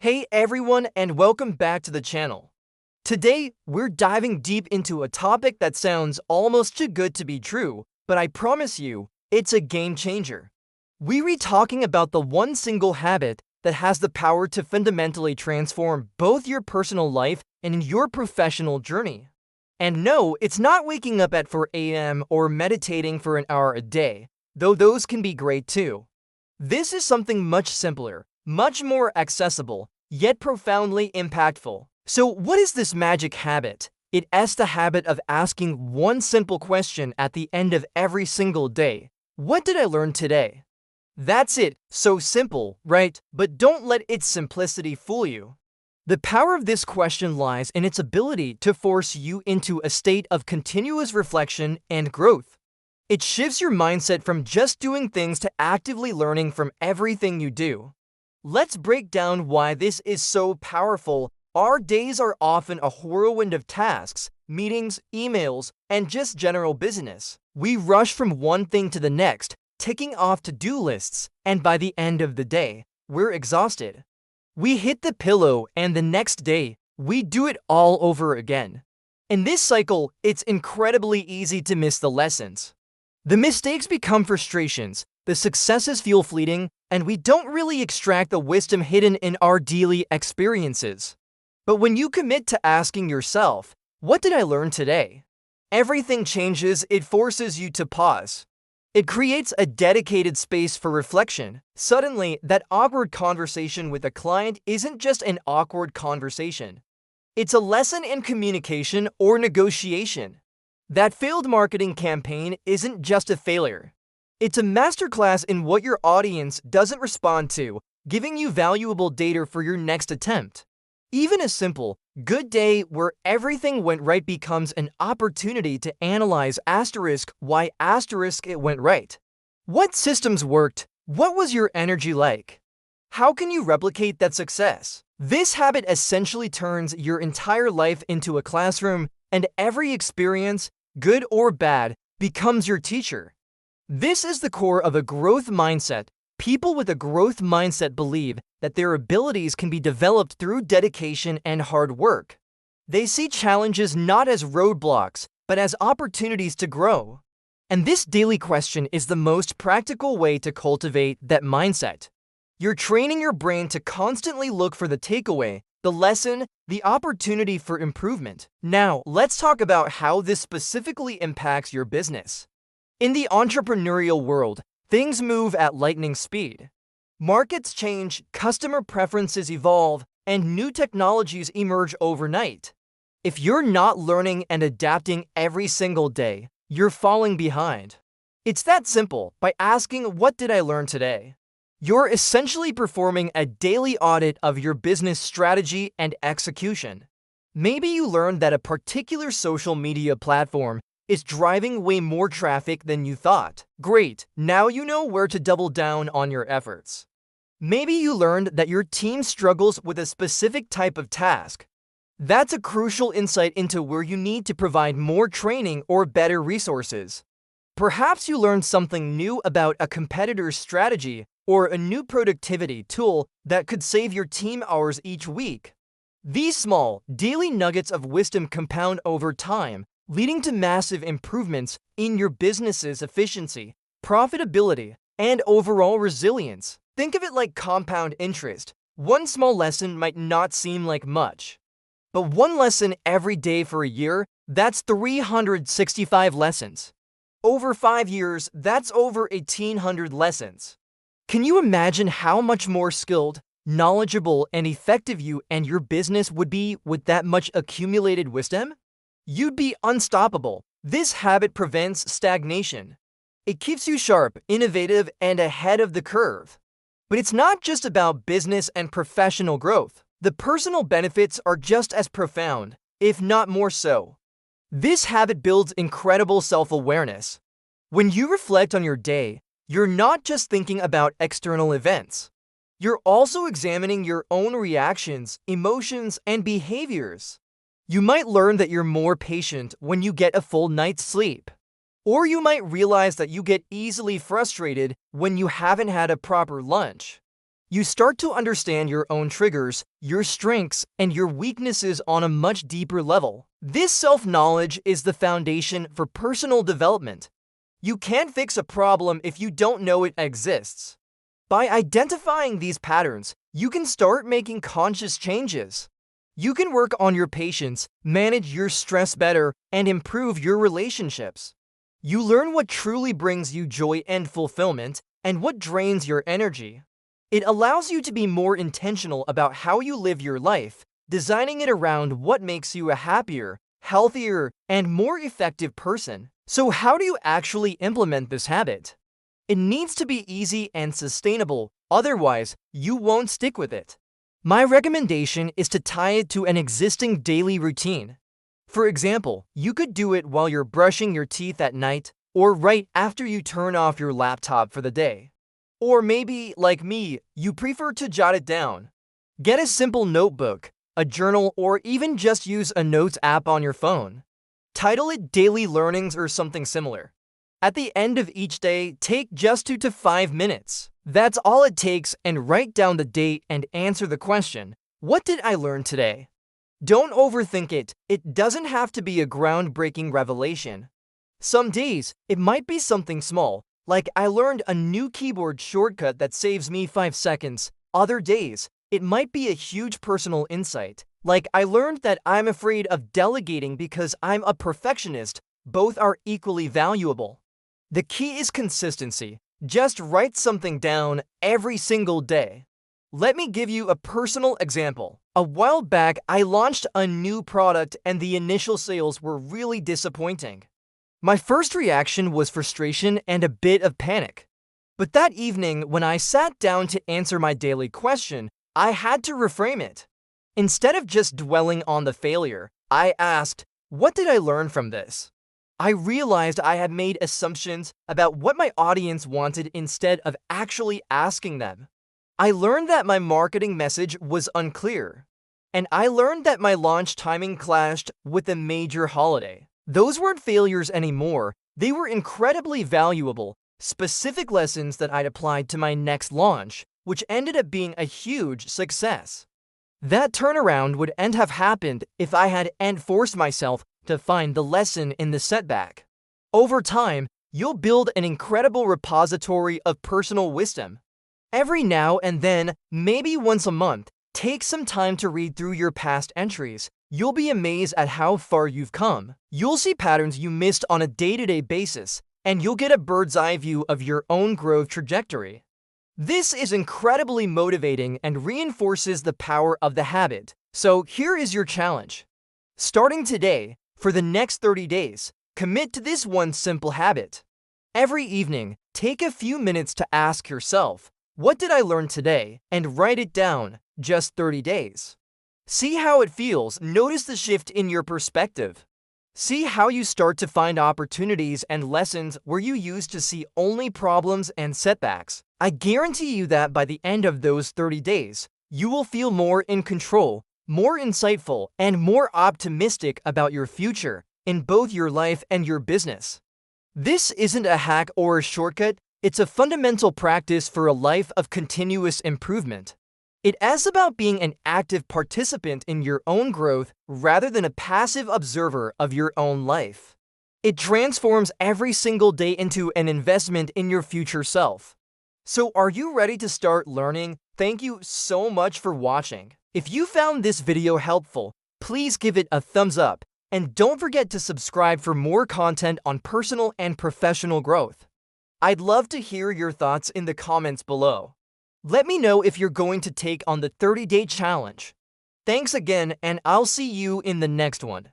Hey everyone, and welcome back to the channel. Today, we're diving deep into a topic that sounds almost too good to be true, but I promise you, it's a game changer. We're talking about the one single habit that has the power to fundamentally transform both your personal life and your professional journey. And no, it's not waking up at 4 a.m. or meditating for an hour a day, though those can be great too. This is something much simpler, much more accessible, yet profoundly impactful. So what is this magic habit? It's the habit of asking one simple question at the end of every single day. What did I learn today? That's it. So simple, right? But don't let its simplicity fool you. The power of this question lies in its ability to force you into a state of continuous reflection and growth. It shifts your mindset from just doing things to actively learning from everything you do. Let's break down why this is so powerful. Our days are often a whirlwind of tasks, meetings, emails, and just general business. We rush from one thing to the next, ticking off to-do lists, and by the end of the day, we're exhausted. We hit the pillow, and the next day, we do it all over again. In this cycle, it's incredibly easy to miss the lessons. The mistakes become frustrations, the successes feel fleeting, and we don't really extract the wisdom hidden in our daily experiences. But when you commit to asking yourself, what did I learn today? Everything changes. It forces you to pause. It creates a dedicated space for reflection. Suddenly, that awkward conversation with a client isn't just an awkward conversation. It's a lesson in communication or negotiation. That failed marketing campaign isn't just a failure. It's a masterclass in what your audience doesn't respond to, giving you valuable data for your next attempt. Even a simple, good day where everything went right becomes an opportunity to analyze why it went right. What systems worked? What was your energy like? How can you replicate that success? This habit essentially turns your entire life into a classroom, and every experience, good or bad, becomes your teacher. This is the core of a growth mindset. People with a growth mindset believe that their abilities can be developed through dedication and hard work. They see challenges not as roadblocks, but as opportunities to grow. And this daily question is the most practical way to cultivate that mindset. You're training your brain to constantly look for the takeaway, the lesson, the opportunity for improvement. Now, let's talk about how this specifically impacts your business. In the entrepreneurial world, things move at lightning speed. Markets change, customer preferences evolve, and new technologies emerge overnight. If you're not learning and adapting every single day, you're falling behind. It's that simple. By asking, what did I learn today? You're essentially performing a daily audit of your business strategy and execution. Maybe you learned that a particular social media platform is driving way more traffic than you thought. Great, now you know where to double down on your efforts. Maybe you learned that your team struggles with a specific type of task. That's a crucial insight into where you need to provide more training or better resources. Perhaps you learned something new about a competitor's strategy or a new productivity tool that could save your team hours each week. These small, daily nuggets of wisdom compound over time, leading to massive improvements in your business's efficiency, profitability, and overall resilience. Think of it like compound interest. One small lesson might not seem like much, but one lesson every day for a year, that's 365 lessons. Over 5 years, that's over 1,800 lessons. Can you imagine how much more skilled, knowledgeable, and effective you and your business would be with that much accumulated wisdom? You'd be unstoppable. This habit prevents stagnation. It keeps you sharp, innovative, and ahead of the curve. But it's not just about business and professional growth. The personal benefits are just as profound, if not more so. This habit builds incredible self-awareness. When you reflect on your day, you're not just thinking about external events. You're also examining your own reactions, emotions, and behaviors. You might learn that you're more patient when you get a full night's sleep. Or you might realize that you get easily frustrated when you haven't had a proper lunch. You start to understand your own triggers, your strengths, and your weaknesses on a much deeper level. This self-knowledge is the foundation for personal development. You can't fix a problem if you don't know it exists. By identifying these patterns, you can start making conscious changes. You can work on your patience, manage your stress better, and improve your relationships. You learn what truly brings you joy and fulfillment, and what drains your energy. It allows you to be more intentional about how you live your life, designing it around what makes you a happier, healthier, and more effective person. So how do you actually implement this habit? It needs to be easy and sustainable, otherwise, you won't stick with it. My recommendation is to tie it to an existing daily routine. For example, you could do it while you're brushing your teeth at night, or right after you turn off your laptop for the day. Or maybe, like me, you prefer to jot it down. Get a simple notebook, a journal, or even just use a notes app on your phone. Title it Daily Learnings or something similar. At the end of each day, take just 2 to 5 minutes. That's all it takes, and write down the date and answer the question, what did I learn today? Don't overthink it. It doesn't have to be a groundbreaking revelation. Some days, it might be something small, like I learned a new keyboard shortcut that saves me 5 seconds. Other days, it might be a huge personal insight, like I learned that I'm afraid of delegating because I'm a perfectionist. Both are equally valuable. The key is consistency. Just write something down every single day. Let me give you a personal example. A while back, I launched a new product and the initial sales were really disappointing. My first reaction was frustration and a bit of panic. But that evening, when I sat down to answer my daily question, I had to reframe it. Instead of just dwelling on the failure, I asked, what did I learn from this? I realized I had made assumptions about what my audience wanted instead of actually asking them. I learned that my marketing message was unclear. And I learned that my launch timing clashed with a major holiday. Those weren't failures anymore. They were incredibly valuable, specific lessons that I'd applied to my next launch, which ended up being a huge success. That turnaround wouldn't have happened if I hadn't forced myself to find the lesson in the setback. Over time, you'll build an incredible repository of personal wisdom. Every now and then, maybe once a month, take some time to read through your past entries. You'll be amazed at how far you've come. You'll see patterns you missed on a day-to-day basis, and you'll get a bird's-eye view of your own growth trajectory. This is incredibly motivating and reinforces the power of the habit. So here is your challenge. Starting today, for the next 30 days, commit to this one simple habit. Every evening, take a few minutes to ask yourself, what did I learn today? And write it down, just 30 days. See how it feels. Notice the shift in your perspective. See how you start to find opportunities and lessons where you used to see only problems and setbacks. I guarantee you that by the end of those 30 days, you will feel more in control, more insightful, and more optimistic about your future in both your life and your business. This isn't a hack or a shortcut. It's a fundamental practice for a life of continuous improvement. It is about being an active participant in your own growth rather than a passive observer of your own life. It transforms every single day into an investment in your future self. So are you ready to start learning? Thank you so much for watching. If you found this video helpful, please give it a thumbs up and don't forget to subscribe for more content on personal and professional growth. I'd love to hear your thoughts in the comments below. Let me know if you're going to take on the 30-day challenge. Thanks again, and I'll see you in the next one.